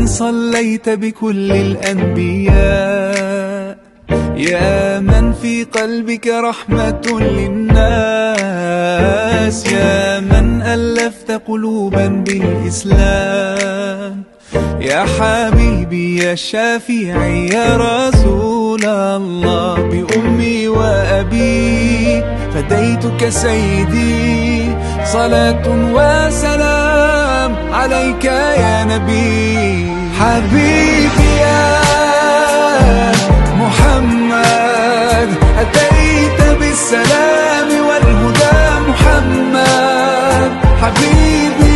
من صليت بكل الأنبياء، يا من في قلبك رحمة للناس، يا من ألفت قلوبا بالإسلام، يا حبيبي يا شافعي يا رسول الله، بأمي وأبي فديتك سيدي، صلاة وسلام عليك يا نبي. حبيبي يا محمد أتيت بالسلام والهدى محمد، حبيبي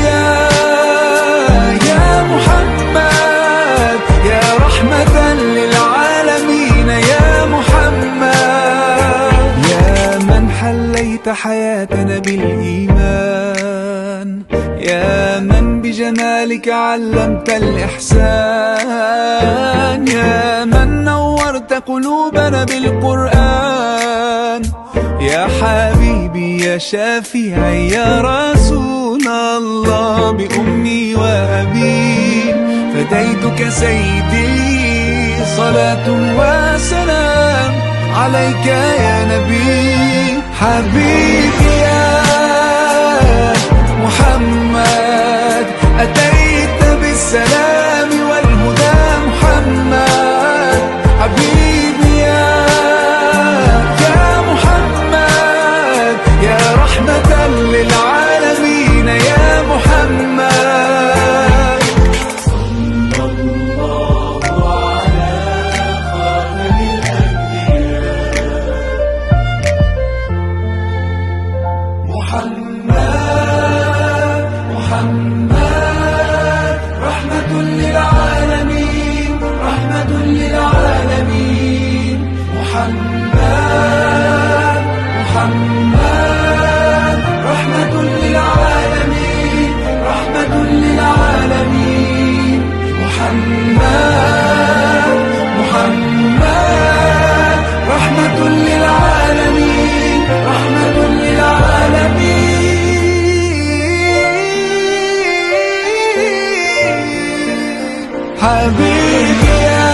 يا محمد يا رحمة للعالمين يا محمد، يا من حليت حياتنا بالإيمان، يا من بجمالك علمت الإحسان، يا من نورت قلوبنا بالقرآن، يا حبيبي يا شافعي يا رسول الله، بأمي وأبي فديتك سيدي، صلاة وسلام عليك يا نبي. حبيبي يا محمد أتيت بالسلام والهدى محمد، حبيبي يا محمد يا رحمة للعالمين يا محمد. صلى الله على خاتم الأنبياء محمد رحمة للعالمين، رحمة للعالمين، محمد رحمة للعالمين، رحمة للعالمين، محمد رحمة للعالمين، رحمة للعالمين. حبيبي يا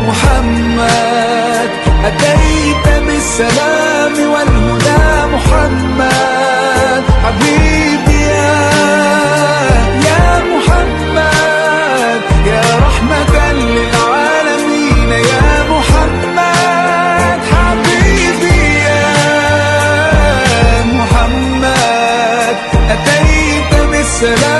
محمد أتيت بالسلام والهدى محمد، حبيبي يا محمد يا رحمة للعالمين يا محمد، حبيبي يا محمد أتيت بالسلام